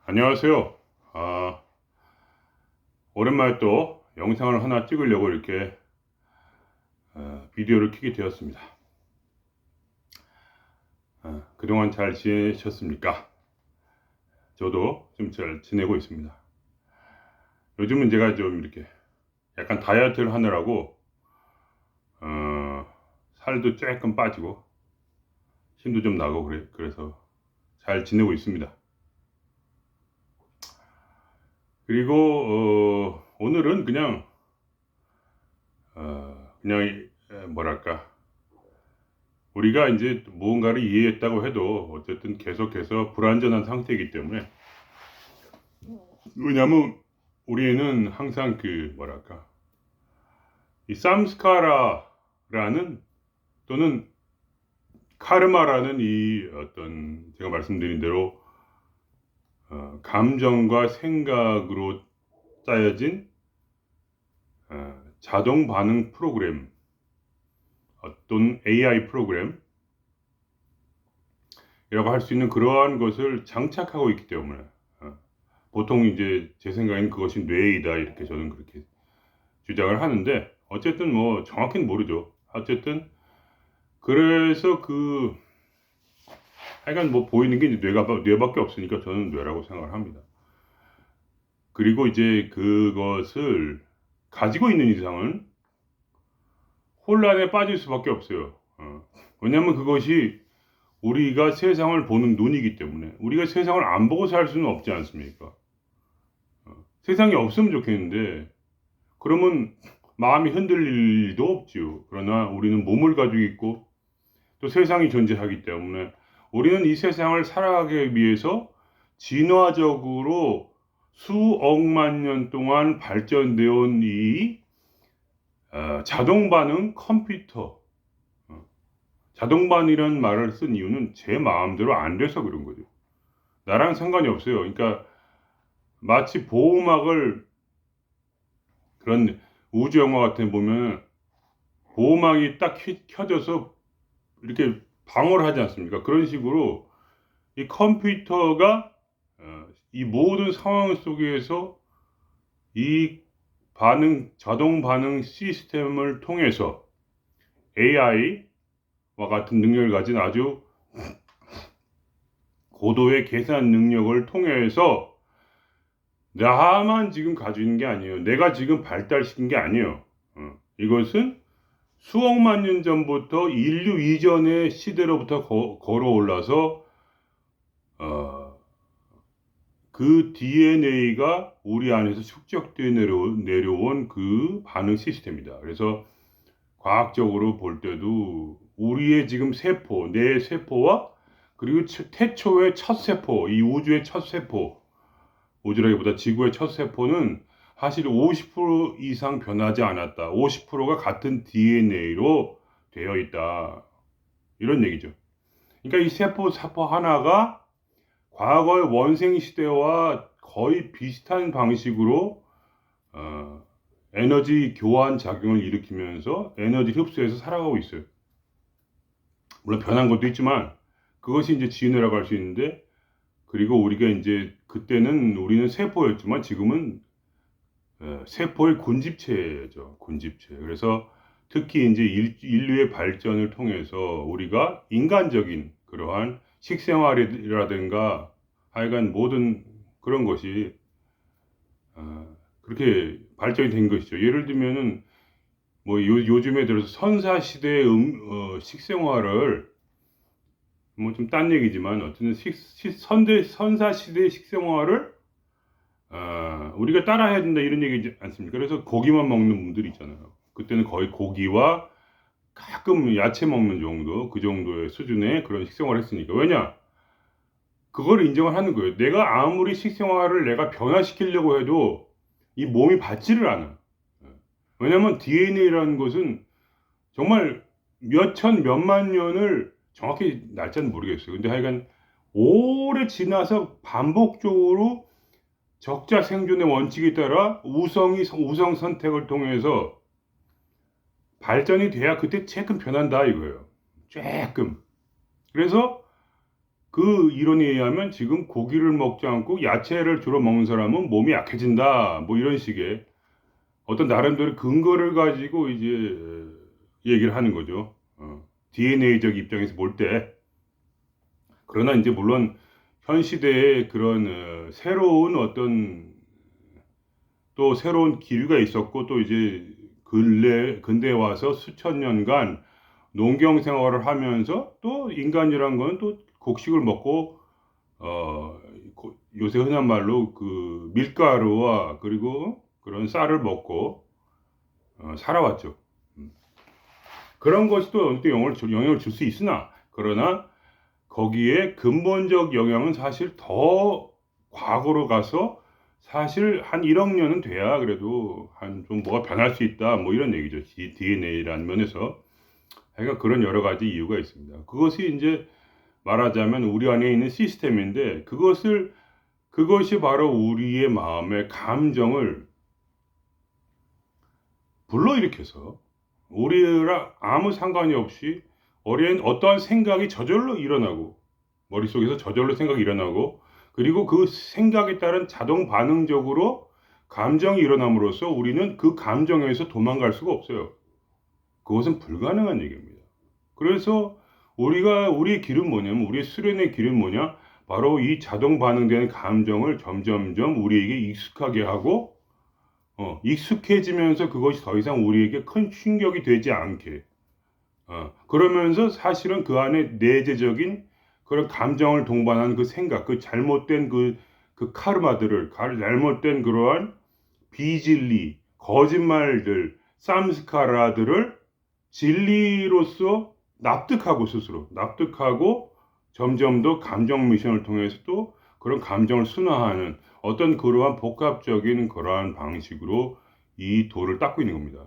안녕하세요. 오랜만에 또 영상을 하나 찍으려고 이렇게 비디오를 켜게 되었습니다. 그동안 잘 지내셨습니까? 저도 좀 잘 지내고 있습니다. 요즘은 제가 좀 이렇게 약간 다이어트를 하느라고 살도 조금 빠지고 힘도 좀 나고 그래서 잘 지내고 있습니다. 그리고 오늘은 그냥 뭐랄까, 우리가 이제 무언가를 이해했다고 해도 어쨌든 계속해서 불완전한 상태이기 때문에, 왜냐면 우리는 항상 뭐랄까, 이 삼스카라라는 또는 카르마라는 이 어떤 제가 말씀드린 대로 감정과 생각으로 짜여진 자동 반응 프로그램, 어떤 AI 프로그램이라고 할 수 있는 그러한 것을 장착하고 있기 때문에, 보통 이제 제 생각에는 그것이 뇌이다, 이렇게 저는 그렇게 주장을 하는데, 어쨌든 뭐 정확히는 모르죠. 어쨌든 그래서 하여간 뭐 보이는 게 이제 뇌밖에 없으니까 저는 뇌라고 생각을 합니다. 그리고 이제 그것을 가지고 있는 이상은 혼란에 빠질 수밖에 없어요. 왜냐하면 그것이 우리가 세상을 보는 눈이기 때문에, 우리가 세상을 안 보고 살 수는 없지 않습니까? 세상이 없으면 좋겠는데, 그러면 마음이 흔들릴 일도 없지요. 그러나 우리는 몸을 가지고 있고 또 세상이 존재하기 때문에, 우리는 이 세상을 살아가기 위해서 진화적으로 수억만 년 동안 발전되어 온 이 자동 반응 컴퓨터, 자동 반응이라는 말을 쓴 이유는 제 마음대로 안 돼서 그런 거죠. 나랑 상관이 없어요. 그러니까 마치 보호막을, 그런 우주 영화 같은 데 보면 보호막이 딱 켜져서 이렇게 방어를 하지 않습니까? 그런 식으로 이 컴퓨터가 이 모든 상황 속에서 이 자동 반응 시스템을 통해서 AI와 같은 능력을 가진 아주 고도의 계산 능력을 통해서, 나만 지금 가지고 있는 게 아니에요. 내가 지금 발달시킨 게 아니에요. 이것은 수억만 년 전부터 인류 이전의 시대로부터 걸어 올라서 그 DNA가 우리 안에서 축적되어 내려온 그 반응 시스템이다. 그래서 과학적으로 볼 때도 우리의 지금 세포, 내 세포와 그리고 태초의 첫 세포, 이 우주의 첫 세포, 우주라기보다 지구의 첫 세포는 사실 50% 이상 변하지 않았다. 50%가 같은 DNA로 되어 있다. 이런 얘기죠. 그러니까 이 세포 하나가 과거의 원생 시대와 거의 비슷한 방식으로 에너지 교환 작용을 일으키면서 에너지 흡수해서 살아가고 있어요. 물론 변한 것도 있지만 그것이 이제 진화라고 할 수 있는데, 그리고 우리가 이제 그때는 우리는 세포였지만 지금은 세포의 군집체죠. 군집체. 그래서 특히 이제 인류의 발전을 통해서 우리가 인간적인 그러한 식생활이라든가 하여간 모든 그런 것이 그렇게 발전이 된 것이죠. 예를 들면은 뭐 요즘에 들어서 선사 시대의 식생활을, 뭐 좀 딴 얘기지만 어쨌든 선사 시대의 식생활을 우리가 따라해야 된다, 이런 얘기지 않습니까? 그래서 고기만 먹는 분들이 있잖아요. 그때는 거의 고기와 가끔 야채 먹는 정도, 그 정도의 수준의 그런 식생활을 했으니까. 왜냐? 그걸 인정을 하는 거예요. 내가 아무리 식생활을 내가 변화시키려고 해도 이 몸이 받지를 않아. 왜냐면 DNA라는 것은 정말 몇만 년을, 정확히 날짜는 모르겠어요. 근데 하여간 오래 지나서 반복적으로 적자 생존의 원칙에 따라 우성 선택을 통해서 발전이 돼야 그때 조금 변한다, 이거예요. 조금. 그래서 그 이론에 의하면 지금 고기를 먹지 않고 야채를 주로 먹는 사람은 몸이 약해진다. 뭐 이런 식의 어떤 나름대로 근거를 가지고 이제 얘기를 하는 거죠. DNA적 입장에서 볼 때. 그러나 이제 물론 현 시대에 그런 새로운 어떤 또 새로운 기류가 있었고 또 이제 근대에 와서 수천 년간 농경 생활을 하면서 또 인간이란 건 또 곡식을 먹고 어 요새 흔한 말로 그 밀가루와 그리고 그런 쌀을 먹고 살아왔죠. 음. 그런 것이 또 어느 때 영향을 줄 수 있으나 그러나 거기에 근본적 영향은 사실 더 과거로 가서 사실 한 1억 년은 돼야 그래도 한 좀 뭐가 변할 수 있다 뭐 이런 얘기죠. DNA라는 면에서. 그러니까 그런 여러 가지 이유가 있습니다. 그것이 이제 말하자면 우리 안에 있는 시스템인데 그것이 바로 우리의 마음의 감정을 불러일으켜서 우리랑 아무 상관이 없이 어떠한 생각이 저절로 일어나고 머릿속에서 저절로 생각이 일어나고 그리고 그 생각에 따른 자동 반응적으로 감정이 일어남으로써 우리는 그 감정에서 도망갈 수가 없어요. 그것은 불가능한 얘기입니다. 그래서 우리의 길은 뭐냐면 우리의 수련의 길은 뭐냐? 바로 이 자동 반응되는 감정을 점점점 우리에게 익숙하게 하고 익숙해지면서 그것이 더 이상 우리에게 큰 충격이 되지 않게 그러면서 사실은 그 안에 내재적인 그런 감정을 동반한 그 생각, 그 잘못된 그 카르마들을 잘못된 그러한 비진리, 거짓말들, 쌈스카라들을 진리로서 납득하고 스스로 납득하고 점점 더 감정 미션을 통해서 또 그런 감정을 순화하는 어떤 그러한 복합적인 그러한 방식으로 이 도를 닦고 있는 겁니다.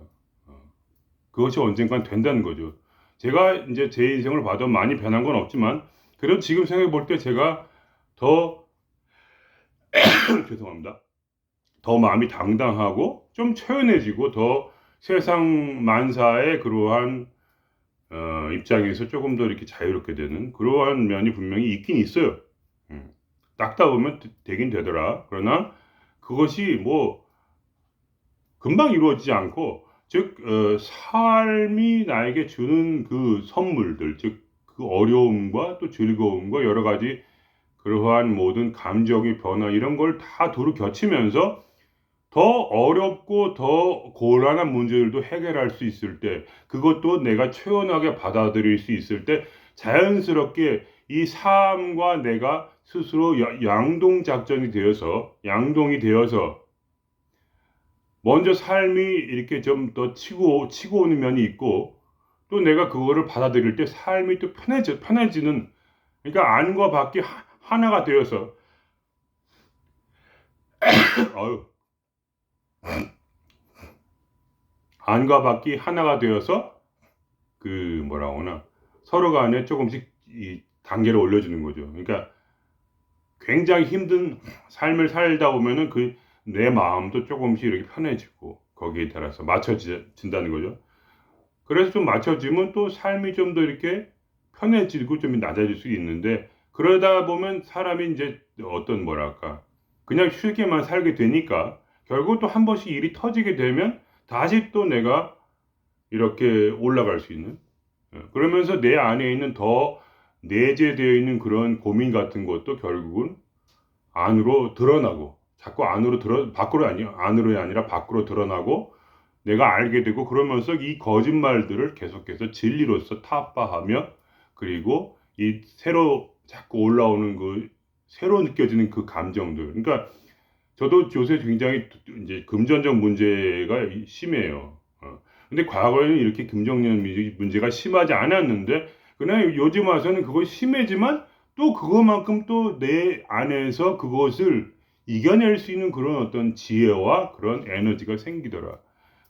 그것이 언젠간 된다는 거죠. 제가 이제 제 인생을 봐도 많이 변한 건 없지만 그래도 지금 생각해 볼 때 제가 더 죄송합니다. 더 마음이 당당하고 좀 초연해지고 더 세상 만사의 그러한 입장에서 조금 더 이렇게 자유롭게 되는 그러한 면이 분명히 있긴 있어요. 닦다 보면 되긴 되더라. 그러나 그것이 뭐 금방 이루어지지 않고 즉 삶이 나에게 주는 그 선물들 즉 그 어려움과 또 즐거움과 여러 가지 그러한 모든 감정의 변화 이런 걸 다 두루 겹치면서 더 어렵고 더 곤란한 문제들도 해결할 수 있을 때 그것도 내가 초연하게 받아들일 수 있을 때 자연스럽게 이 삶과 내가 스스로 양동이 되어서 먼저 삶이 이렇게 좀 더 치고 오는 면이 있고 또 내가 그거를 받아들일 때 삶이 또 편해지는 그러니까 안과 밖이 하나가 되어서 어휴, 안과 밖이 하나가 되어서 그 뭐라 하나 서로 간에 조금씩 이 단계를 올려주는 거죠. 그러니까 굉장히 힘든 삶을 살다 보면은 그 내 마음도 조금씩 이렇게 편해지고 거기에 따라서 맞춰진다는 거죠. 그래서 좀 맞춰지면 또 삶이 좀 더 이렇게 편해지고 좀 낮아질 수 있는데 그러다 보면 사람이 이제 어떤 뭐랄까 그냥 쉽게만 살게 되니까 결국 또 한 번씩 일이 터지게 되면 다시 또 내가 이렇게 올라갈 수 있는 그러면서 내 안에 있는 더 내재되어 있는 그런 고민 같은 것도 결국은 안으로 드러나고 자꾸 안으로 아니라 밖으로 드러나고 내가 알게 되고 그러면서 이 거짓말들을 계속해서 진리로서 타파하며 그리고 이 새로 자꾸 올라오는 그 새로 느껴지는 그 감정들 그러니까 저도 요새 굉장히 이제 금전적 문제가 심해요. 근데 과거에는 이렇게 금전적 문제가 심하지 않았는데 그냥 요즘 와서는 그것이 심해지만 또 그것만큼 또 내 안에서 그것을 이겨낼 수 있는 그런 어떤 지혜와 그런 에너지가 생기더라.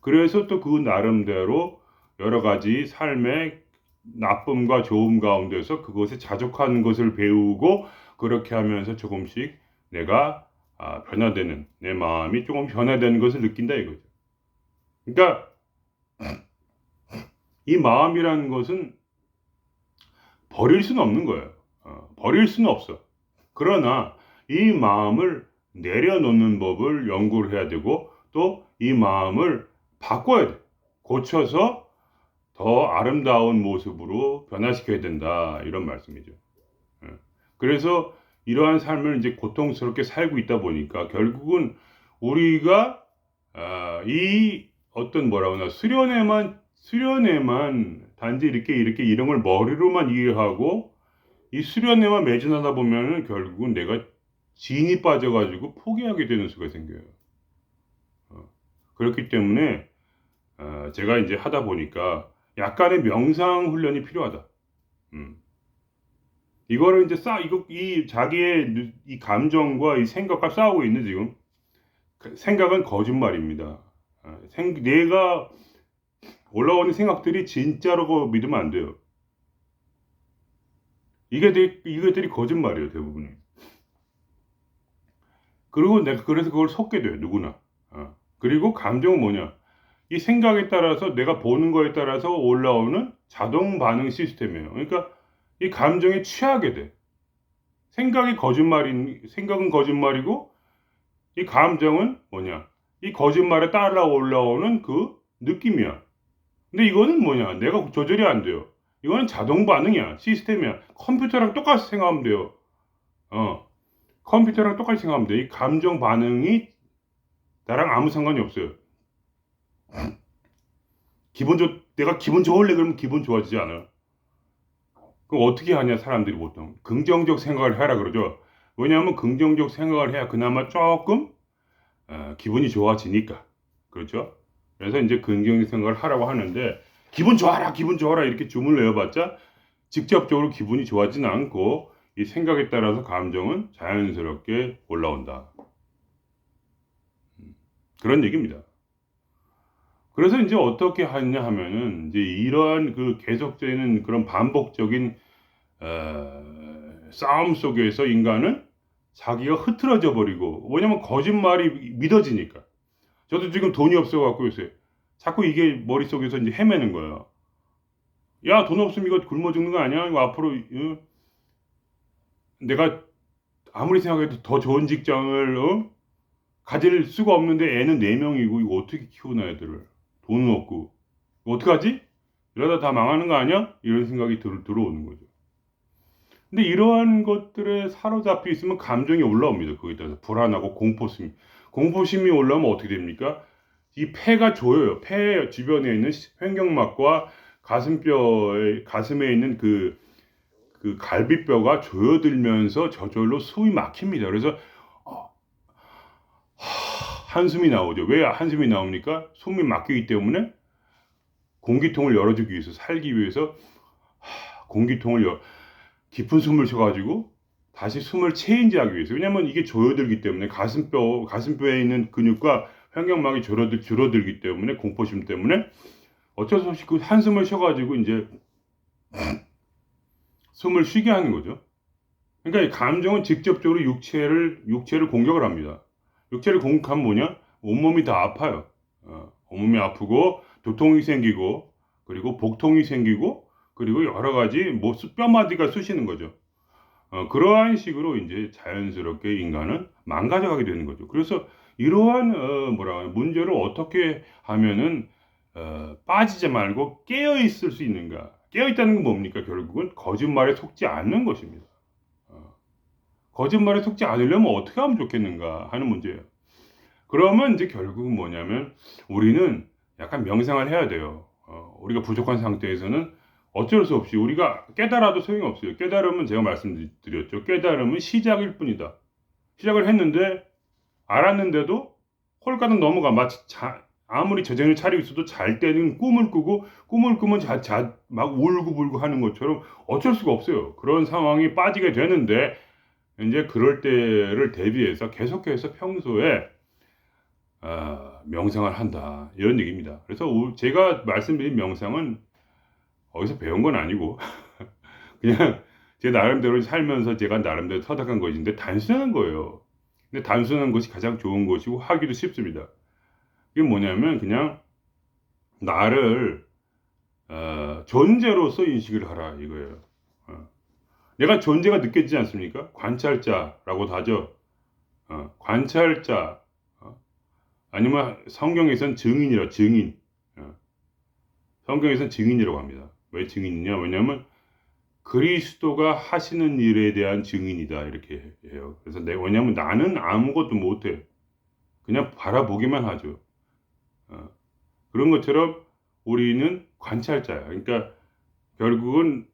그래서 또 그 나름대로 여러 가지 삶의 나쁨과 좋음 가운데서 그것에 자족하는 것을 배우고 그렇게 하면서 조금씩 내가 변화되는 내 마음이 조금 변화되는 것을 느낀다 이거죠. 그러니까 이 마음이라는 것은 버릴 수는 없는 거예요. 버릴 수는 없어. 그러나 이 마음을 내려놓는 법을 연구를 해야 되고 또 이 마음을 바꿔야 돼. 고쳐서 더 아름다운 모습으로 변화시켜야 된다. 이런 말씀이죠. 예. 그래서 이러한 삶을 이제 고통스럽게 살고 있다 보니까 결국은 우리가 이 어떤 뭐라고 하나 수련회만 단지 이렇게 이런 걸 머리로만 이해하고 이 수련회만 매진하다 보면은 결국은 내가 진이 빠져가지고 포기하게 되는 수가 생겨요. 그렇기 때문에 제가 이제 하다 보니까 약간의 명상 훈련이 필요하다. 음. 이거를 이제 이 자기의 이 감정과 이 생각과 싸우고 있는 지금 생각은 거짓말입니다. 내가 올라오는 생각들이 진짜라고 믿으면 안 돼요. 이것들이 거짓말이에요, 대부분이. 그리고 내가 그래서 그걸 속게 돼요, 누구나. 그리고 감정은 뭐냐? 이 생각에 따라서 내가 보는 거에 따라서 올라오는 자동 반응 시스템이에요. 그러니까 이 감정에 취하게 돼. 생각은 거짓말이고 이 감정은 뭐냐? 이 거짓말에 따라 올라오는 그 느낌이야. 근데 이거는 뭐냐? 내가 조절이 안 돼요. 이거는 자동 반응이야. 시스템이야. 컴퓨터랑 똑같이 생각하면 돼요. 컴퓨터랑 똑같이 생각하면 돼. 이 감정 반응이 나랑 아무 상관이 없어요. 내가 기분 좋을래 그러면 기분 좋아지지 않아요. 그럼 어떻게 하냐, 사람들이 보통. 긍정적 생각을 해라 그러죠. 왜냐하면 긍정적 생각을 해야 그나마 조금 기분이 좋아지니까. 그렇죠? 그래서 이제 긍정적 생각을 하라고 하는데 기분 좋아라 이렇게 주문을 내어봤자 직접적으로 기분이 좋아지는 않고 이 생각에 따라서 감정은 자연스럽게 올라온다. 그런 얘기입니다. 그래서 이제 어떻게 하냐 하면은 이제 이러한 그 계속되는 그런 반복적인 싸움 속에서 인간은 자기가 흐트러져 버리고, 왜냐면 거짓말이 믿어지니까. 저도 지금 돈이 없어 갖고 요새 자꾸 이게 머릿속에서 이제 헤매는 거예요. 야, 돈 없으면 이거 굶어 죽는 거 아니야? 이거 앞으로 내가 아무리 생각해도 더 좋은 직장을 가질 수가 없는데 애는 4명이고 이거 어떻게 키우나 애들을. 돈은 없고 이거 어떡하지? 이러다 다 망하는 거 아니야? 이런 생각이 들어오는 거죠. 근데 이러한 것들에 사로잡혀 있으면 감정이 올라옵니다. 거기에 따라서 불안하고 공포심이 올라오면 어떻게 됩니까? 이 폐가 조여요. 폐 주변에 있는 횡격막과 가슴에 있는 그 갈비뼈가 조여들면서 저절로 숨이 막힙니다. 그래서 한숨이 나오죠. 왜 한숨이 나옵니까? 숨이 막히기 때문에 공기통을 열어주기 위해서, 살기 위해서 깊은 숨을 쉬어가지고 다시 숨을 체인지하기 위해서. 왜냐면 이게 조여들기 때문에 가슴뼈에 있는 근육과 횡격막이 줄어들기 때문에, 공포심 때문에 어쩔 수 없이 그 한숨을 쉬어가지고 이제 숨을 쉬게 하는 거죠. 그러니까 이 감정은 직접적으로 육체를 공격을 합니다. 육체를 공격하면 뭐냐? 온몸이 다 아파요. 온몸이 아프고 두통이 생기고 그리고 복통이 생기고 그리고 여러 가지 뼈마디가 쑤시는 거죠. 그러한 식으로 이제 자연스럽게 인간은 망가져가게 되는 거죠. 그래서 이러한 문제를 어떻게 하면은 빠지지 말고 깨어 있을 수 있는가? 깨어 있다는 건 뭡니까? 결국은 거짓말에 속지 않는 것입니다. 거짓말에 속지 않으려면 어떻게 하면 좋겠는가 하는 문제예요. 그러면 이제 결국은 뭐냐면 우리는 약간 명상을 해야 돼요. 우리가 부족한 상태에서는 어쩔 수 없이 우리가 깨달아도 소용이 없어요. 깨달으면 제가 말씀드렸죠. 깨달으면 시작일 뿐이다. 시작을 했는데 알았는데도 홀가닥 넘어가. 마치 아무리 정신을 차리고 있어도 잘 때는 꿈을 꾸면 막 울고불고 하는 것처럼 어쩔 수가 없어요. 그런 상황이 빠지게 되는데 이제 그럴 때를 대비해서 계속해서 평소에 명상을 한다, 이런 얘기입니다. 그래서 제가 말씀드린 명상은 어디서 배운 건 아니고 그냥 제 나름대로 살면서 제가 나름대로 터득한 것인데 단순한 거예요. 근데 단순한 것이 가장 좋은 것이고 하기도 쉽습니다. 이게 뭐냐면 그냥 나를 존재로서 인식을 하라 이거예요. 내가 존재가 느껴지지 않습니까? 관찰자라고도 하죠. 관찰자. 아니면 성경에선 증인이라 증인. 성경에선 증인이라고 합니다. 왜 증인이냐? 왜냐하면 그리스도가 하시는 일에 대한 증인이다 이렇게 해요. 그래서 왜냐하면 나는 아무것도 못해. 그냥 바라보기만 하죠. 그런 것처럼 우리는 관찰자야. 그러니까 결국은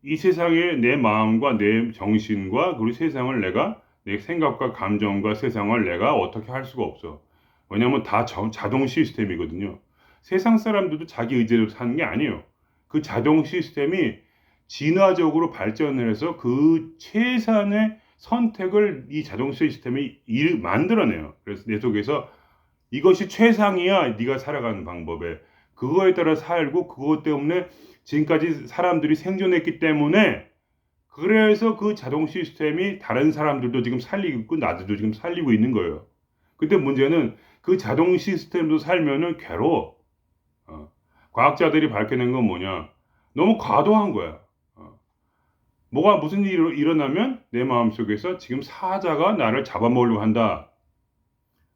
이 세상에 내 마음과 내 정신과 그리고 세상을 내가 내 생각과 감정과 세상을 내가 어떻게 할 수가 없어. 왜냐하면 다 자동 시스템이거든요. 세상 사람들도 자기 의지로 사는 게 아니에요. 그 자동 시스템이 진화적으로 발전을 해서 그 최선의 선택을 이 자동 시스템이 만들어내요. 그래서 내 속에서 이것이 최상이야. 네가 살아가는 방법에. 그거에 따라 살고 그것 때문에 지금까지 사람들이 생존했기 때문에 그래서 그 자동 시스템이 다른 사람들도 지금 살리고 있고 나도 지금 살리고 있는 거예요. 근데 문제는 그 자동 시스템도 살면은 괴로워. 과학자들이 밝혀낸 건 뭐냐? 너무 과도한 거야. 뭐가 무슨 일이 일어나면 내 마음속에서 지금 사자가 나를 잡아먹으려고 한다.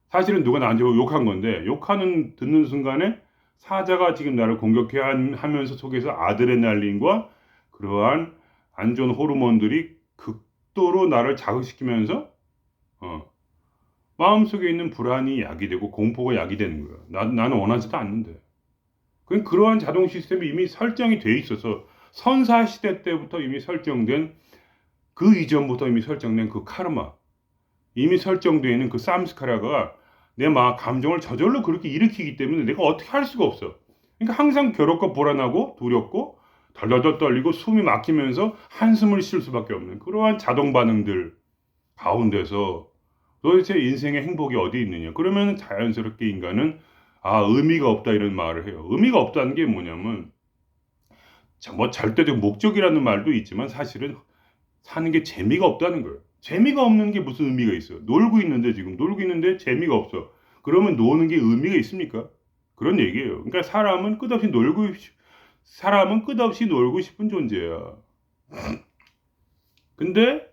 사실은 누가 나한테 욕한 건데 욕하는 듣는 순간에 사자가 지금 나를 공격해 하면서 속에서 아드레날린과 그러한 안 좋은 호르몬들이 극도로 나를 자극시키면서 마음속에 있는 불안이 야기되고 공포가 야기되는 거예요. 나는 원하지도 않는데. 그러한 자동 시스템이 이미 설정이 돼 있어서 선사시대 때부터 이미 설정된 그 이전부터 이미 설정된 그 카르마 이미 설정되어 있는 그 삼스카라가 내 감정을 저절로 그렇게 일으키기 때문에 내가 어떻게 할 수가 없어. 그러니까 항상 괴롭고 불안하고 두렵고 덜덜덜 떨리고 숨이 막히면서 한숨을 쉴 수밖에 없는 그러한 자동 반응들 가운데서 도대체 인생의 행복이 어디 있느냐. 그러면 자연스럽게 인간은 의미가 없다 이런 말을 해요. 의미가 없다는 게 뭐냐면 뭐 절대적 목적이라는 말도 있지만 사실은 사는 게 재미가 없다는 거예요. 재미가 없는 게 무슨 의미가 있어요? 놀고 있는데 재미가 없어. 그러면 노는 게 의미가 있습니까? 그런 얘기예요. 그러니까 사람은 끝없이 놀고 싶은 존재야. 근데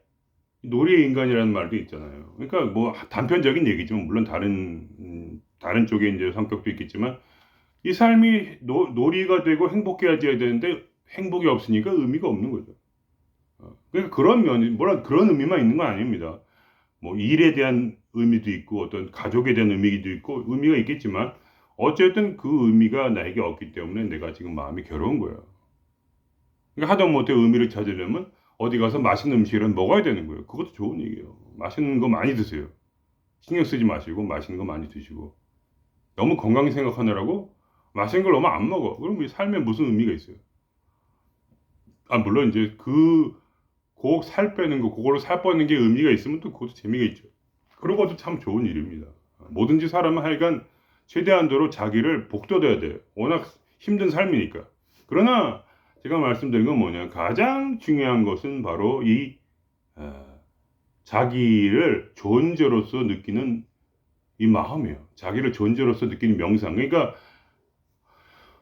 놀이의 인간이라는 말도 있잖아요. 그러니까 뭐 단편적인 얘기지만 물론 다른 쪽에 이제 성격도 있겠지만 이 삶이 놀이가 되고 행복해야 되는데 행복이 없으니까 의미가 없는 거죠. 그러니까 그런 의미만 있는 건 아닙니다. 뭐 일에 대한 의미도 있고 어떤 가족에 대한 의미도 있고 의미가 있겠지만 어쨌든 그 의미가 나에게 없기 때문에 내가 지금 마음이 괴로운 거예요. 그러니까 하다 못해 의미를 찾으려면 어디 가서 맛있는 음식을 먹어야 되는 거예요. 그것도 좋은 얘기예요. 맛있는 거 많이 드세요. 신경 쓰지 마시고 맛있는 거 많이 드시고 너무 건강 생각하느라고 맛있는 걸 너무 안 먹어. 그럼 우리 삶에 무슨 의미가 있어요? 물론 이제 꼭 살 빼는 거, 그걸로 살 빼는 게 의미가 있으면 또 그것도 재미가 있죠. 그런 것도 참 좋은 일입니다. 뭐든지 사람은 하여간 최대한도로 자기를 복돋아야 돼요. 워낙 힘든 삶이니까. 그러나 제가 말씀드린 건 뭐냐. 가장 중요한 것은 바로 자기를 존재로서 느끼는 이 마음이에요. 자기를 존재로서 느끼는 명상. 그러니까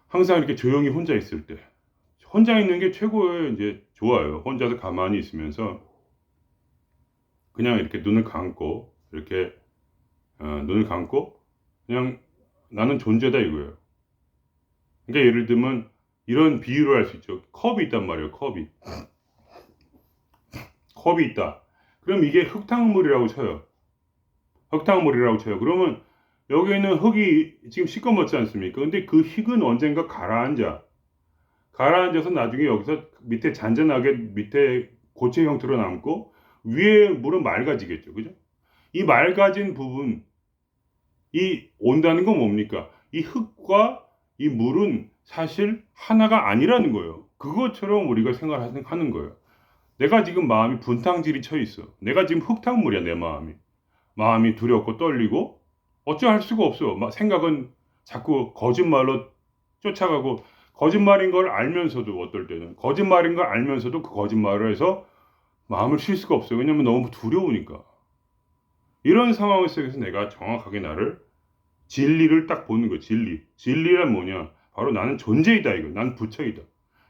항상 이렇게 조용히 혼자 있을 때. 혼자 있는 게 최고의 이제 좋아요. 혼자서 가만히 있으면서 그냥 이렇게 눈을 감고 그냥 나는 존재다 이거예요. 그러니까 예를 들면 이런 비유를 할 수 있죠. 컵이 있단 말이에요. 컵이 있다. 그럼 이게 흙탕물이라고 쳐요. 그러면 여기 있는 흙이 지금 시꺼멓지 않습니까? 근데 그 흙은 언젠가 가라앉아서 나중에 여기서 밑에 잔잔하게 밑에 고체 형태로 남고 위에 물은 맑아지겠죠. 그죠? 이 맑아진 부분 이 온다는 건 뭡니까? 이 흙과 이 물은 사실 하나가 아니라는 거예요. 그것처럼 우리가 생각하는 거예요. 내가 지금 마음이 분탕질이 쳐 있어. 내가 지금 흙탕물이야, 내 마음이. 마음이 두렵고 떨리고 어찌할 수가 없어. 생각은 자꾸 거짓말로 쫓아가고 거짓말인 걸 알면서도 어떨 때는 거짓말인 걸 알면서도 그 거짓말을 해서 마음을 쉴 수가 없어요. 왜냐면 너무 두려우니까. 이런 상황 속에서 내가 정확하게 나를 진리를 딱 보는 거예요. 진리란 뭐냐? 바로 나는 존재이다 이거. 난 부처이다.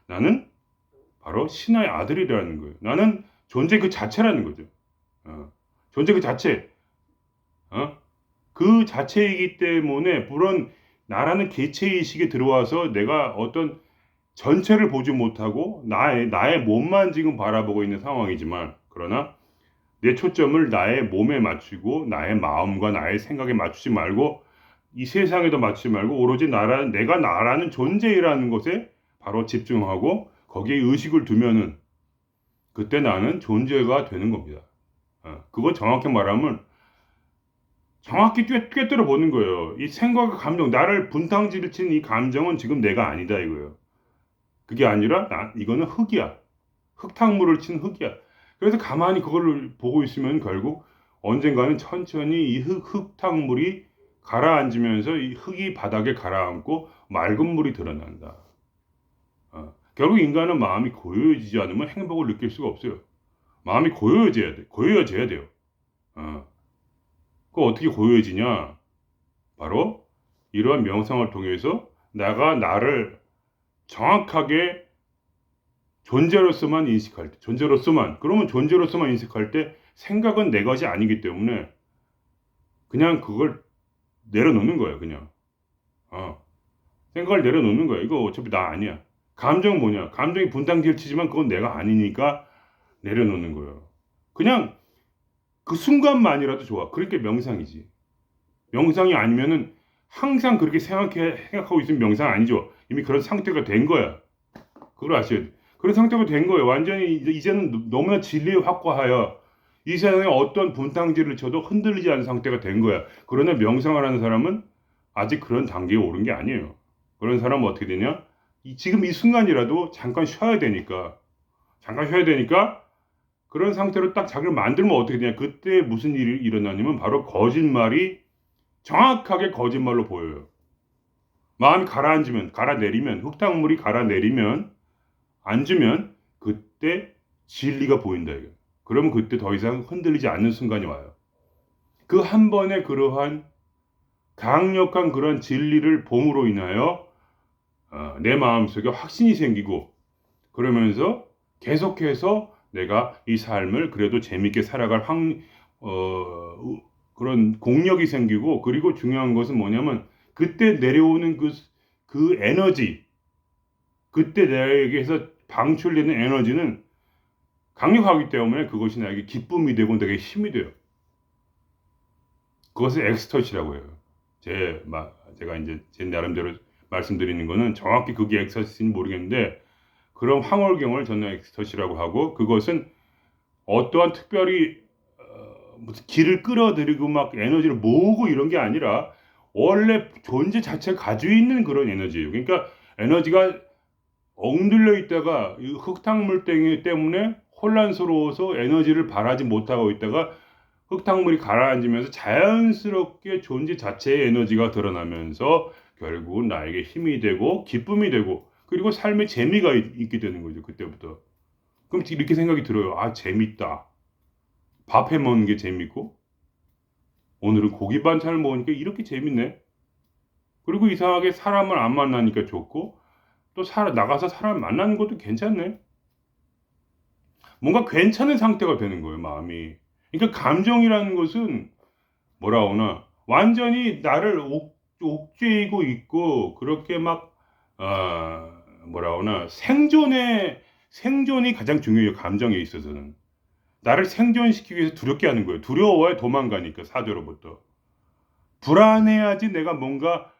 나는 바로 신하의 아들이라는 거예요. 나는 존재 그 자체라는 거죠. 존재 그 자체. 그 자체이기 때문에 물론 나라는 개체의식에 들어와서 내가 어떤 전체를 보지 못하고 나의 몸만 지금 바라보고 있는 상황이지만, 그러나 내 초점을 나의 몸에 맞추고 나의 마음과 나의 생각에 맞추지 말고 이 세상에도 맞추지 말고 오로지 내가 나라는 존재라는 것에 바로 집중하고 거기에 의식을 두면은 그때 나는 존재가 되는 겁니다. 그건 정확히 말하면 정확히 꿰뚫어 보는 거예요. 이 생각과 감정, 나를 분탕질을 친 이 감정은 지금 내가 아니다 이거예요. 그게 아니라 이거는 흙이야. 흙탕물을 친 흙이야. 그래서 가만히 그걸 보고 있으면 결국 언젠가는 천천히 이 흙탕물이 가라앉으면서 이 흙이 바닥에 가라앉고 맑은 물이 드러난다. 결국 인간은 마음이 고요해지지 않으면 행복을 느낄 수가 없어요. 마음이 고요해져야 돼요. 그 어떻게 고요해지냐? 바로 이러한 명상을 통해서 내가 나를 정확하게 존재로서만 인식할 때, 그러면 존재로서만 인식할 때 생각은 내 것이 아니기 때문에 그냥 그걸 내려놓는 거예요, 그냥. 생각을 내려놓는 거예요. 이거 어차피 나 아니야. 감정은 뭐냐? 감정이 분탕질치지만 그건 내가 아니니까 내려놓는 거예요. 그냥 그 순간만이라도 좋아. 그러니까 명상이지. 명상이 아니면은 항상 그렇게 생각하고 있으면 명상 아니죠. 이미 그런 상태가 된 거야. 그걸 아셔야 돼. 그런 상태가 된 거예요. 완전히 이제는 너무나 진리에 확고하여 이 세상에 어떤 분탕질을 쳐도 흔들리지 않은 상태가 된 거야. 그러나 명상을 하는 사람은 아직 그런 단계에 오른 게 아니에요. 그런 사람은 어떻게 되냐? 지금 이 순간이라도 잠깐 쉬어야 되니까 그런 상태로 딱 자기를 만들면 어떻게 되냐? 그때 무슨 일이 일어나냐면 바로 거짓말이 정확하게 거짓말로 보여요. 마음이 가라내리면, 흙탕물이 가라내리면, 앉으면 그때 진리가 보인다 이거. 그러면 그때 더 이상 흔들리지 않는 순간이 와요. 그 한 번의 그러한 강력한 그런 진리를 봄으로 인하여 내 마음속에 확신이 생기고, 그러면서 계속해서 내가 이 삶을 그래도 재밌게 살아갈 그런 공력이 생기고, 그리고 중요한 것은 뭐냐면 그때 내려오는 그 에너지, 그때 내게서 방출되는 에너지는 강력하기 때문에 그것이 나에게 기쁨이 되고 내게 힘이 돼요. 그것을 엑스터시라고 해요. 제가 이제 제 나름대로 말씀드리는 거는 정확히 그게 엑스터시인지 모르겠는데, 그런 황홀경을 저는 엑스터시라고 하고, 그것은 어떠한 특별히 무슨 길을 끌어들이고 막 에너지를 모으고 이런 게 아니라 원래 존재 자체가 가지고 있는 그런 에너지예요. 그러니까 에너지가 엉들려 있다가 이 흙탕물 때문에 혼란스러워서 에너지를 발하지 못하고 있다가 흙탕물이 가라앉으면서 자연스럽게 존재 자체의 에너지가 드러나면서 결국은 나에게 힘이 되고 기쁨이 되고, 그리고 삶의 재미가 있게 되는 거죠. 그때부터. 그럼 이렇게 생각이 들어요. 아, 재밌다. 밥 해 먹는 게 재밌고, 오늘은 고기 반찬을 먹으니까 이렇게 재밌네. 그리고 이상하게 사람을 안 만나니까 좋고, 또 나가서 사람 만나는 것도 괜찮네. 뭔가 괜찮은 상태가 되는 거예요, 마음이. 그러니까 감정이라는 것은 뭐라 하나, 완전히 나를 옥죄이고 있고, 그렇게 막, 뭐라 하나, 생존이 가장 중요해요, 감정에 있어서는. 나를 생존시키기 위해서 두렵게 하는 거예요. 두려워야 도망가니까, 사조로부터. 불안해야지 내가 뭔가,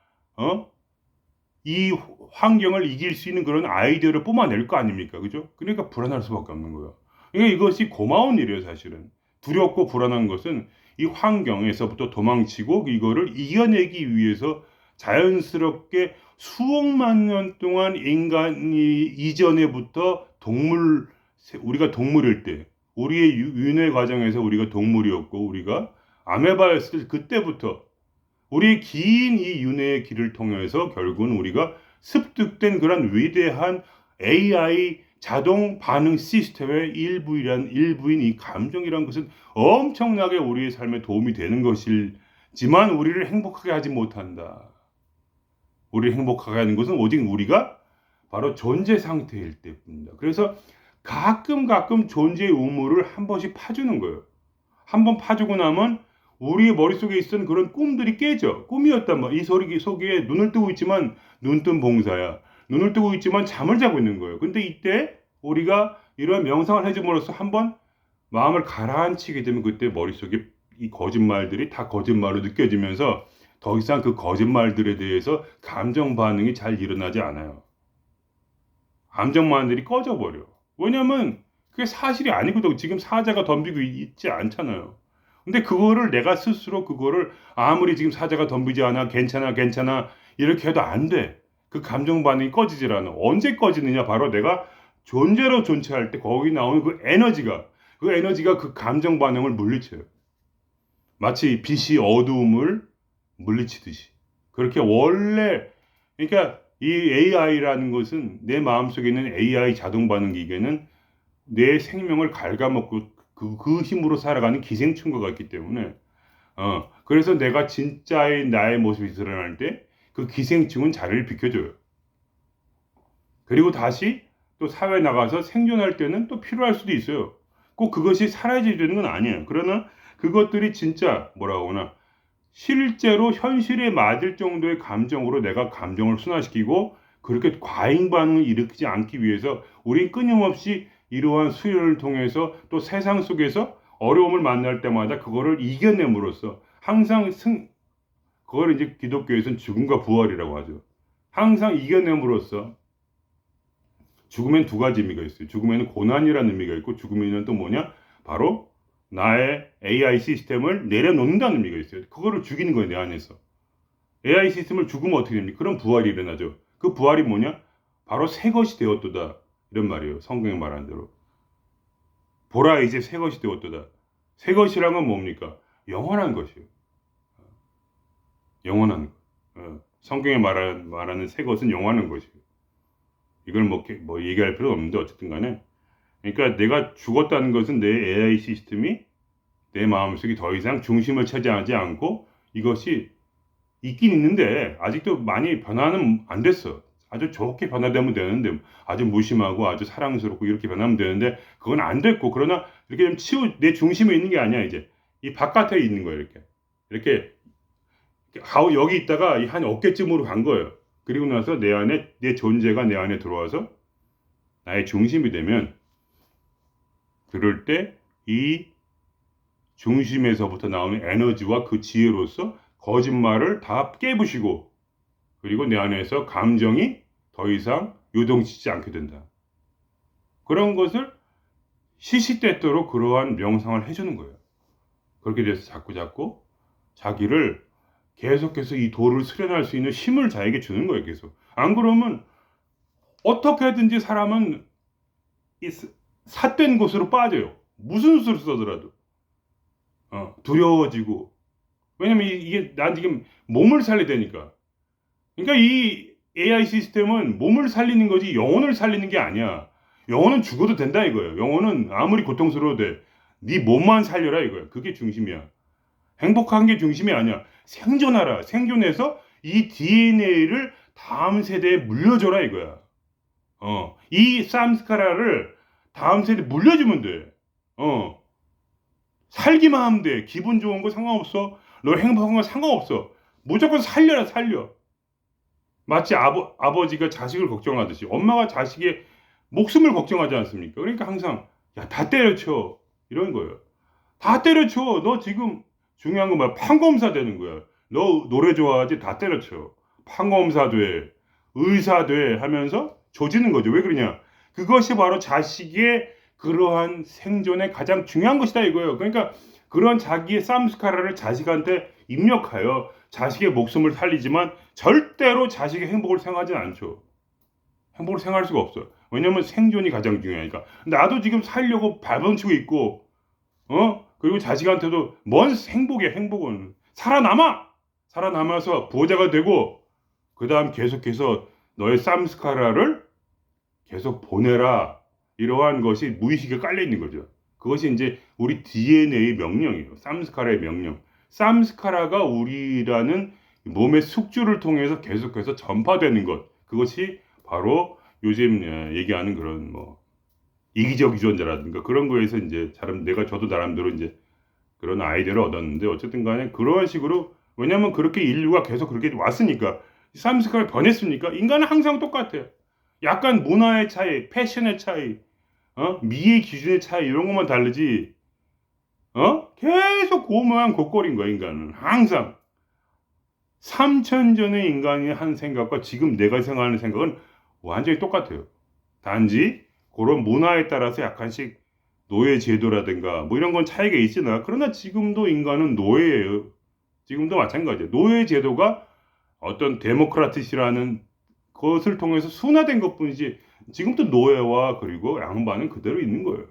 이 환경을 이길 수 있는 그런 아이디어를 뿜어낼 거 아닙니까? 그죠? 그러니까 불안할 수밖에 없는 거예요. 그러니까 이것이 고마운 일이에요, 사실은. 두렵고 불안한 것은 이 환경에서부터 도망치고 이거를 이겨내기 위해서 자연스럽게 수억만 년 동안 인간이 이전에부터 우리가 동물일 때, 우리의 윤회 과정에서 우리가 동물이었고, 우리가 아메바였을 때 그때부터 우리의 긴 이 윤회의 길을 통해서 결국은 우리가 습득된 그런 위대한 AI 자동 반응 시스템의 일부인 이 감정이란 것은 엄청나게 우리의 삶에 도움이 되는 것이지만 우리를 행복하게 하지 못한다. 우리를 행복하게 하는 것은 오직 우리가 바로 존재 상태일 때뿐입니다. 그래서 가끔 존재의 의무를 한 번씩 파주는 거예요. 한 번 파주고 나면 우리의 머릿속에 있었던 그런 꿈들이 깨져. 꿈이었단 말이야. 이 소리 속에 눈을 뜨고 있지만 눈뜬 봉사야. 눈을 뜨고 있지만 잠을 자고 있는 거예요. 근데 이때 우리가 이런 명상을 해줌으로써 한번 마음을 가라앉히게 되면 그때 머릿속에 이 거짓말들이 다 거짓말로 느껴지면서 더 이상 그 거짓말들에 대해서 감정 반응이 잘 일어나지 않아요. 감정 반응들이 꺼져버려. 왜냐면 그게 사실이 아니거든. 지금 사자가 덤비고 있지 않잖아요. 근데 그거를 내가 스스로 그거를 아무리 지금 사자가 덤비지 않아 괜찮아 이렇게 해도 안 돼. 그 감정 반응이 꺼지질 않아. 언제 꺼지느냐? 바로 내가 존재로 존재할 때 거기 나오는 그 에너지가 그 감정 반응을 물리쳐요. 마치 빛이 어두움을 물리치듯이. 그렇게 원래 그러니까 이 AI라는 것은 내 마음속에 있는 AI 자동 반응 기계는 내 생명을 갉아먹고 그 힘으로 살아가는 기생충과 같기 때문에 그래서 내가 진짜의 나의 모습이 드러날 때 그 기생충은 자리를 비켜줘요. 그리고 다시 또 사회에 나가서 생존할 때는 또 필요할 수도 있어요. 꼭 그것이 사라져야 되는 건 아니에요. 그러나 그것들이 진짜 뭐라고 하나 실제로 현실에 맞을 정도의 감정으로 내가 감정을 순화시키고 그렇게 과잉 반응을 일으키지 않기 위해서 우린 끊임없이 이러한 수련을 통해서 또 세상 속에서 어려움을 만날 때마다 그거를 이겨냄으로써 항상 그걸 이제 기독교에서는 죽음과 부활이라고 하죠. 항상 이겨냄으로써 죽음엔 두 가지 의미가 있어요. 죽음에는 고난이라는 의미가 있고 죽음에는 또 뭐냐? 바로 나의 AI 시스템을 내려놓는다는 의미가 있어요. 그거를 죽이는 거예요, 내 안에서. AI 시스템을 죽으면 어떻게 됩니까? 그럼 부활이 일어나죠. 그 부활이 뭐냐? 바로 새 것이 되었도다. 이런 말이에요. 성경에 말한 대로. 보라 이제 새 것이 되었도다. 새 것이란 건 뭡니까? 영원한 것이에요. 영원한 것. 성경에 말하는 새 것은 영원한 것이에요. 이걸 뭐 얘기할 필요 없는데 어쨌든 간에 그러니까 내가 죽었다는 것은 내 AI 시스템이 내 마음속에 더 이상 중심을 차지하지 않고 이것이 있긴 있는데 아직도 많이 변화는 안 됐어. 아주 좋게 변화되면 되는데 아주 무심하고 아주 사랑스럽고 이렇게 변하면 되는데 그건 안 됐고 그러나 이렇게 좀 내 중심에 있는 게 아니야 이제 이 바깥에 있는 거야 이렇게 여기 있다가 한 어깨쯤으로 간 거예요. 그리고 나서 내 존재가 내 안에 들어와서 나의 중심이 되면 그럴 때 이 중심에서부터 나오는 에너지와 그 지혜로서 거짓말을 다 깨부시고 그리고 내 안에서 감정이 더 이상 요동치지 않게 된다. 그런 것을 시시때때로 그러한 명상을 해주는 거예요. 그렇게 돼서 자꾸 자기를 계속해서 이 도를 수련할 수 있는 힘을 자에게 주는 거예요. 계속. 안 그러면 어떻게든지 사람은 이 삿된 곳으로 빠져요. 무슨 수를 써더라도. 두려워지고. 왜냐면 이게 난 지금 몸을 살려야 되니까. 그러니까 이 AI 시스템은 몸을 살리는 거지 영혼을 살리는 게 아니야. 영혼은 죽어도 된다 이거예요. 영혼은 아무리 고통스러워도 돼. 네 몸만 살려라 이거야. 그게 중심이야. 행복한 게 중심이 아니야. 생존하라. 생존해서 이 DNA를 다음 세대에 물려줘라 이거야. 이 삼스카라를 다음 세대에 물려주면 돼. 살기만 하면 돼. 기분 좋은 거 상관없어. 너 행복한 거 상관없어. 무조건 살려라 살려. 마치 아버지가 자식을 걱정하듯이 엄마가 자식의 목숨을 걱정하지 않습니까? 그러니까 항상 야, 다 때려쳐. 이런 거예요. 다 때려쳐. 너 지금 중요한 건 뭐야? 판검사 되는 거야. 너 노래 좋아하지? 다 때려쳐. 판검사 돼. 의사 돼. 하면서 조지는 거죠. 왜 그러냐? 그것이 바로 자식의 그러한 생존의 가장 중요한 것이다 이거예요. 그러니까 그런 자기의 쌈스카라를 자식한테 입력하여 자식의 목숨을 살리지만 절대로 자식의 행복을 생각하지 않죠. 행복을 생각할 수가 없어요. 왜냐면 생존이 가장 중요하니까. 나도 지금 살려고 발버둥치고 있고 그리고 자식한테도 뭔 행복이야 행복은. 살아남아서 부자가 되고 그 다음 계속해서 너의 쌈스카라를 계속 보내라. 이러한 것이 무의식에 깔려있는 거죠. 그것이 이제 우리 DNA의 명령이에요. 쌈스카라의 명령. 쌈스카라가 우리라는 몸의 숙주를 통해서 계속해서 전파되는 것. 그것이 바로 요즘 얘기하는 그런 이기적 유전자라든가 그런 거에서 이제 저도 나름대로 이제 그런 아이디어를 얻었는데 어쨌든 간에 그런 식으로 왜냐면 그렇게 인류가 계속 그렇게 왔으니까 삶 습관을 변했으니까 인간은 항상 똑같아요. 약간 문화의 차이, 패션의 차이, 미의 기준의 차이 이런 것만 다르지 계속 고모양 고꼴인 거야 인간은 항상 3천 전의 인간이 한 생각과 지금 내가 생각하는 생각은 완전히 똑같아요. 단지 그런 문화에 따라서 약간씩 노예 제도라든가 뭐 이런 건 차이가 있으나 그러나 지금도 인간은 노예예요. 지금도 마찬가지예요. 노예 제도가 어떤 데모크라티시라는 것을 통해서 순화된 것뿐이지 지금도 노예와 그리고 양반은 그대로 있는 거예요.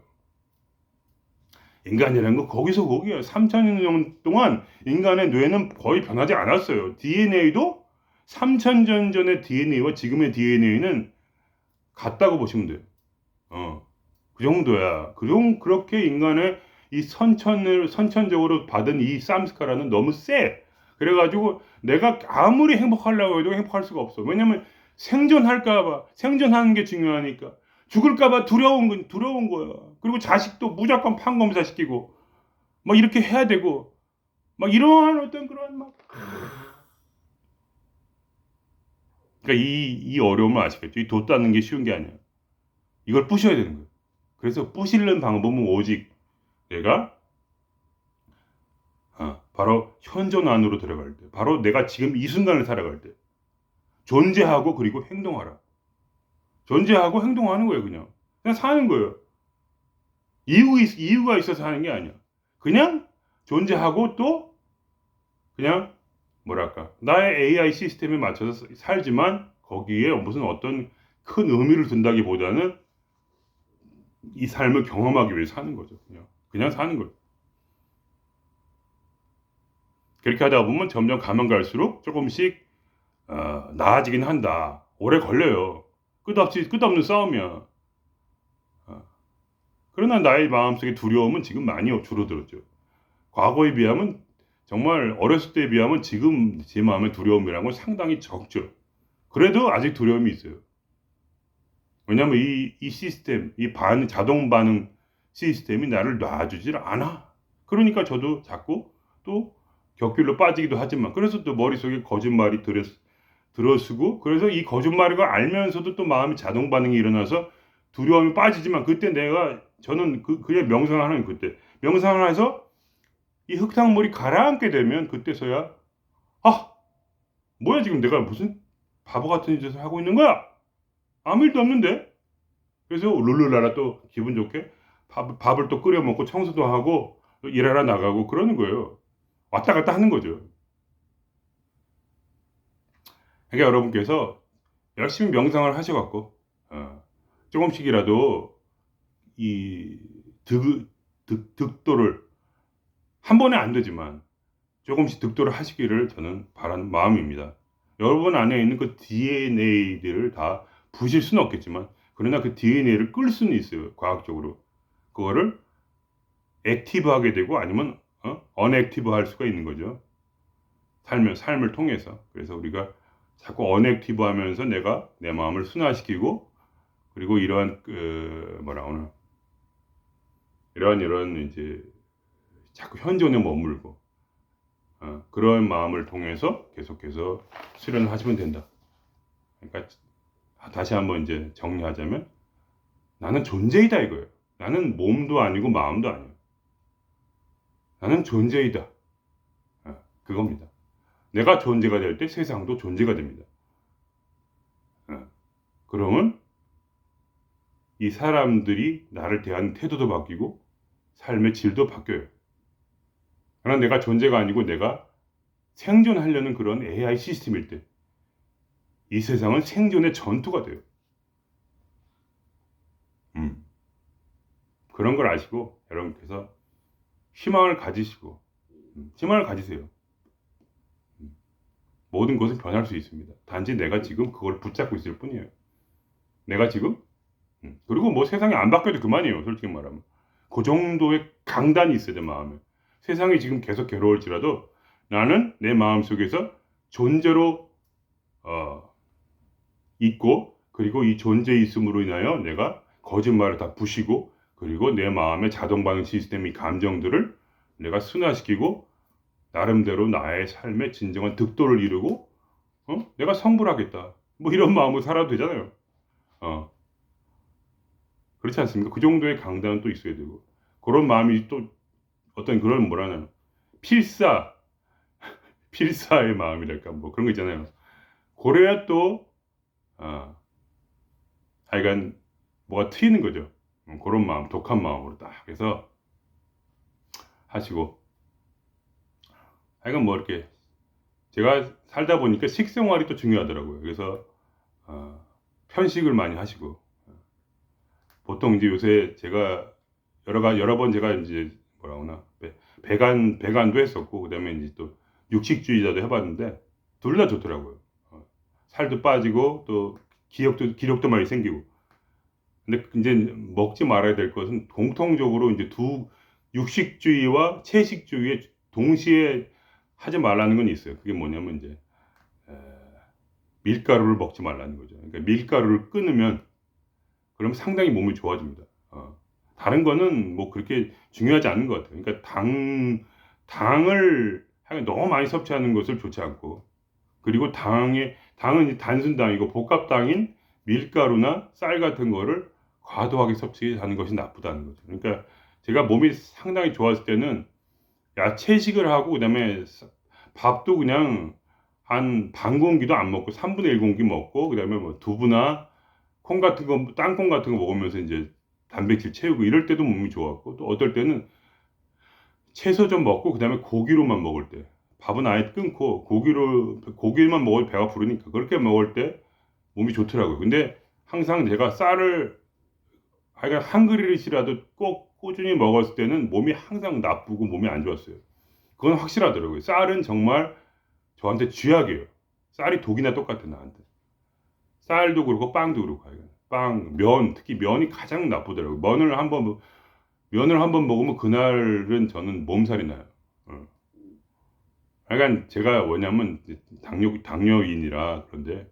인간이라는 건 거기서 거기야. 3천년 동안 인간의 뇌는 거의 변하지 않았어요. DNA도 3천년 전의 DNA와 지금의 DNA는 같다고 보시면 돼요. 그 정도야. 그렇게 인간의 이 선천적으로 받은 이 쌈스카라는 너무 세. 그래가지고 내가 아무리 행복하려고 해도 행복할 수가 없어. 왜냐면 생존할까봐, 생존하는 게 중요하니까. 죽을까봐 두려운 거야. 그리고 자식도 무조건 판검사 시키고, 막 이렇게 해야 되고, 막 이러한 어떤 그런 막. 그러니까 이 어려움을 아시겠죠? 이 돛 닦는 게 쉬운 게 아니야. 이걸 부셔야 되는 거예요. 그래서 부시는 방법은 오직 내가 바로 현존 안으로 들어갈 때, 바로 내가 지금 이 순간을 살아갈 때 존재하고 그리고 행동하라. 존재하고 행동하는 거예요. 그냥 사는 거예요. 이유가 있어서 하는 게 아니야. 그냥 존재하고 또 그냥 뭐랄까 나의 AI 시스템에 맞춰서 살지만 거기에 무슨 어떤 큰 의미를 둔다기보다는 이 삶을 경험하기 위해 사는 거죠. 그냥 사는 거예요. 그렇게 하다 보면 점점 가면 갈수록 조금씩 나아지긴 한다. 오래 걸려요. 끝없는 싸움이야. 그러나 나의 마음속에 두려움은 지금 많이 줄어들었죠. 과거에 비하면 정말 어렸을 때에 비하면 지금 제 마음의 두려움이라는 건 상당히 적죠. 그래도 아직 두려움이 있어요. 왜냐하면 이 시스템, 자동 반응 시스템이 나를 놔주질 않아. 그러니까 저도 자꾸 또 격길로 빠지기도 하지만 그래서 또 머릿속에 거짓말이 들어서고 그래서 이 거짓말을 알면서도 또 마음이 자동 반응이 일어나서 두려움이 빠지지만 그때 저는 그냥 명상하는 그때 명상을 해서 이 흙탕물이 가라앉게 되면 그때서야 뭐야 지금 내가 무슨 바보 같은 짓을 하고 있는 거야? 아무 일도 없는데? 그래서 룰루라라 또 기분 좋게 밥을 또 끓여 먹고 청소도 하고 일하러 나가고 그러는 거예요. 왔다 갔다 하는 거죠. 그러니까 여러분께서 열심히 명상을 하셔갖고 조금씩이라도 이 득도를 한 번에 안 되지만 조금씩 득도를 하시기를 저는 바라는 마음입니다. 여러분 안에 있는 그 DNA들을 다 부실 수는 없겠지만 그러나 그 DNA를 끌 수는 있어요. 과학적으로. 그거를 액티브하게 되고 아니면 언액티브 할 수가 있는 거죠. 삶을 통해서. 그래서 우리가 자꾸 언액티브 하면서 내가 내 마음을 순화시키고 그리고 이러한 이런 이제 자꾸 현존에 머물고 그런 마음을 통해서 계속해서 수련을 하시면 된다. 그러니까 다시 한번 이제 정리하자면 나는 존재이다 이거예요. 나는 몸도 아니고 마음도 아니에요. 나는 존재이다. 그겁니다. 내가 존재가 될 때 세상도 존재가 됩니다. 그러면 이 사람들이 나를 대하는 태도도 바뀌고 삶의 질도 바뀌어요. 그러나 내가 존재가 아니고 내가 생존하려는 그런 AI 시스템일 때 이 세상은 생존의 전투가 돼요. 그런 걸 아시고 여러분께서 희망을 가지시고 희망을 가지세요. 모든 것은 변할 수 있습니다. 단지 내가 지금 그걸 붙잡고 있을 뿐이에요. 내가 지금 그리고 뭐 세상이 안 바뀌어도 그만이에요. 솔직히 말하면 그 정도의 강단이 있어야 돼 마음에. 세상이 지금 계속 괴로울지라도 나는 내 마음속에서 존재로 있고 그리고 이 존재 있음으로 인하여 내가 거짓말을 다 부시고, 그리고 내 마음의 자동 반응 시스템이 감정들을 내가 순화시키고 나름대로 나의 삶의 진정한 득도를 이루고 내가 성불하겠다 뭐 이런 마음으로 살아도 되잖아요. 어, 그렇지 않습니까? 그 정도의 강단은 또 있어야 되고, 그런 마음이 또 어떤 그런 뭐라나 필사 필사의 마음이랄까 뭐 그런 거 있잖아요. 그래야 또 하여간 뭐가 트이는 거죠. 그런 마음, 독한 마음으로 딱 해서 하시고, 하여간 뭐 이렇게 제가 살다 보니까 식생활이 또 중요하더라고요. 그래서 어, 편식을 많이 하시고, 보통 이제 요새 제가 여러 번 제가 이제 뭐라고나 배간도 했었고, 그다음에 이제 또 육식주의자도 해봤는데 둘 다 좋더라고요. 살도 빠지고 또 기력도 많이 생기고. 근데 이제 먹지 말아야 될 것은 공통적으로 이제 두 육식주의와 채식주의에 동시에 하지 말라는 건 있어요. 그게 뭐냐면 이제 에, 밀가루를 먹지 말라는 거죠. 그러니까 밀가루를 끊으면 그러면 상당히 몸이 좋아집니다. 다른 거는 뭐 그렇게 중요하지 않은 것 같아요. 그러니까 당을 너무 많이 섭취하는 것을 좋지 않고, 그리고 당은 이제 단순당이고 복합당인 밀가루나 쌀 같은 거를 과도하게 섭취하는 것이 나쁘다는 거죠. 그러니까 제가 몸이 상당히 좋았을 때는 야채식을 하고, 그다음에 밥도 그냥 한 반 공기도 안 먹고 3분의 1 공기 먹고, 그다음에 뭐 두부나 콩 같은 거, 땅콩 같은 거 먹으면서 이제 단백질 채우고 이럴 때도 몸이 좋았고, 또 어떨 때는 채소 좀 먹고 그다음에 고기로만 먹을 때, 밥은 아예 끊고 고기만 먹어도 배가 부르니까 그렇게 먹을 때 몸이 좋더라고요. 근데 항상 제가 쌀을 하여간 한 그릇이라도 꼭 꾸준히 먹었을 때는 몸이 항상 나쁘고 몸이 안 좋았어요. 그건 확실하더라고요. 쌀은 정말 저한테 쥐약이에요. 쌀이 독이나 똑같아 나한테. 쌀도 그렇고 빵도 그렇고, 특히 면이 가장 나쁘더라고요. 면을 한번 먹으면 그날은 저는 몸살이 나요. 그러니까 제가 뭐냐면 당뇨인이라, 그런데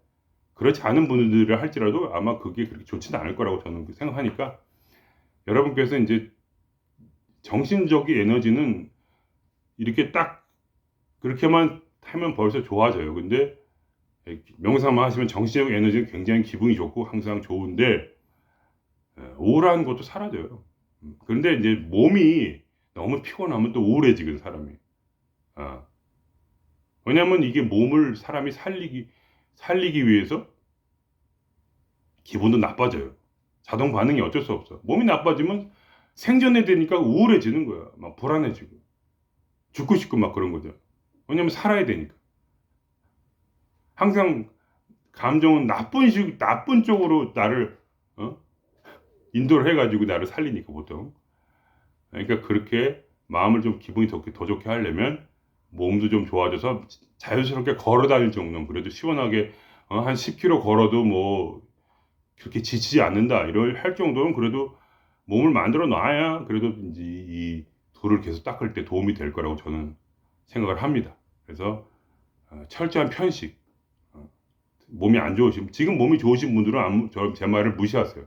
그렇지 않은 분들을 할지라도 아마 그게 그렇게 좋지는 않을 거라고 저는 생각하니까, 여러분께서 이제 정신적인 에너지는 이렇게 딱 그렇게만 하면 벌써 좋아져요. 근데 명상만 하시면 정신적 에너지는 굉장히 기분이 좋고 항상 좋은데 우울한 것도 사라져요. 그런데 이제 몸이 너무 피곤하면 또 우울해지거든 사람이. 아, 왜냐면 이게 몸을 사람이 살리기 위해서 기분도 나빠져요. 자동 반응이 어쩔 수 없어. 몸이 나빠지면 생존해야 되니까 우울해지는 거야. 막 불안해지고 죽고 싶고 막 그런 거죠. 왜냐면 살아야 되니까. 항상 감정은 나쁜 쪽으로 나를 어? 인도를 해가지고 나를 살리니까 보통. 그러니까 그렇게 마음을 좀 기분이 더 좋게 하려면 몸도 좀 좋아져서 자연스럽게 걸어 다닐 정도는, 그래도 시원하게 한 10km 걸어도 뭐 그렇게 지치지 않는다 이럴 할 정도는 그래도 몸을 만들어 놔야 그래도 이제 이 돌을 계속 닦을 때 도움이 될 거라고 저는 생각을 합니다. 그래서 철저한 편식. 몸이 안 좋으신, 지금 몸이 좋으신 분들은 제 말을 무시하세요.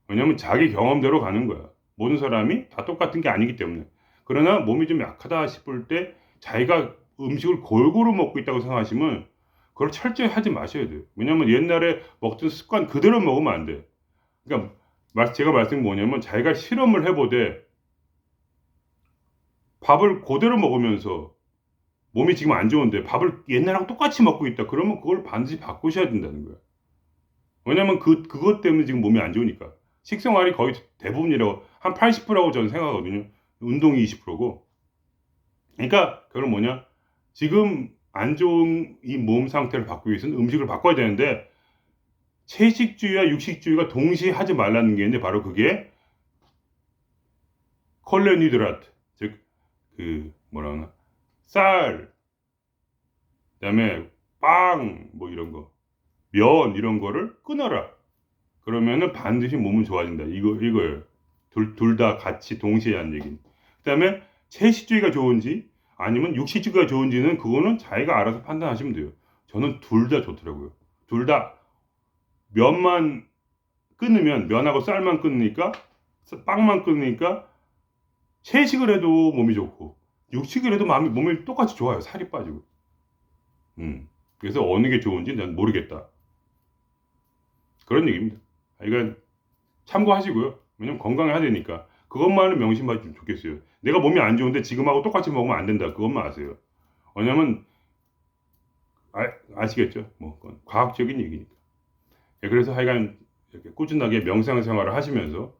왜냐면 자기 경험대로 가는 거야. 모든 사람이 다 똑같은 게 아니기 때문에. 그러나 몸이 좀 약하다 싶을 때 자기가 음식을 골고루 먹고 있다고 생각하시면 그걸 철저히 하지 마셔야 돼요. 왜냐면 옛날에 먹던 습관 그대로 먹으면 안 돼. 그러니까 제가 말씀이 뭐냐면, 자기가 실험을 해보되 밥을 그대로 먹으면서 몸이 지금 안 좋은데 밥을 옛날하고 똑같이 먹고 있다. 그러면 그걸 반드시 바꾸셔야 된다는 거야. 왜냐면 그것 때문에 지금 몸이 안 좋으니까. 식생활이 거의 대부분이라고, 한 80%라고 저는 생각하거든요. 운동이 20%고. 그러니까 그건 뭐냐? 지금 안 좋은 이 몸 상태를 바꾸기 위해서는 음식을 바꿔야 되는데, 채식주의와 육식주의가 동시에 하지 말라는 게 있는데, 바로 그게 콜레니드라트, 즉 뭐라 하나, 쌀, 그다음에 빵, 뭐 이런 거, 면 이런 거를 끊어라. 그러면은 반드시 몸은 좋아진다. 이거예요. 둘 다 같이 동시에 한 얘기는. 그다음에 채식주의가 좋은지 아니면 육식주의가 좋은지는 그거는 자기가 알아서 판단하시면 돼요. 저는 둘 다 좋더라고요. 둘 다 면만 끊으면 면하고 쌀만 끊으니까 빵만 끊으니까 채식을 해도 몸이 좋고 육식을 해도 몸이 똑같이 좋아요. 살이 빠지고. 그래서 어느 게 좋은지 난 모르겠다. 그런 얘기입니다. 그러니까 참고하시고요. 왜냐면 건강해야 되니까. 그것만은 명심하시면 좋겠어요. 내가 몸이 안 좋은데 지금하고 똑같이 먹으면 안 된다. 그것만 아세요. 왜냐면 아시겠죠? 뭐 과학적인 얘기니까. 그래서 하여간 이렇게 꾸준하게 명상 생활을 하시면서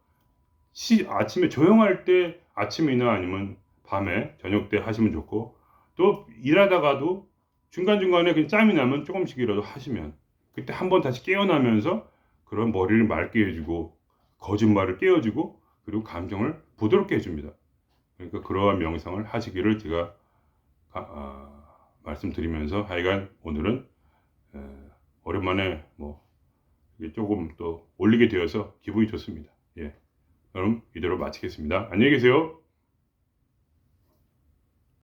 아침에 조용할 때 아침이나 아니면 밤에 저녁 때 하시면 좋고, 또 일하다가도 중간중간에 그냥 짬이 나면 조금씩이라도 하시면 그때 한번 다시 깨어나면서 그런 머리를 맑게 해주고 거짓말을 깨워주고 그리고 감정을 부드럽게 해줍니다. 그러니까 그러한 명상을 하시기를 제가 말씀드리면서 하여간 오늘은 오랜만에 뭐 조금 또 올리게 되어서 기분이 좋습니다. 예. 그럼 이대로 마치겠습니다. 안녕히 계세요.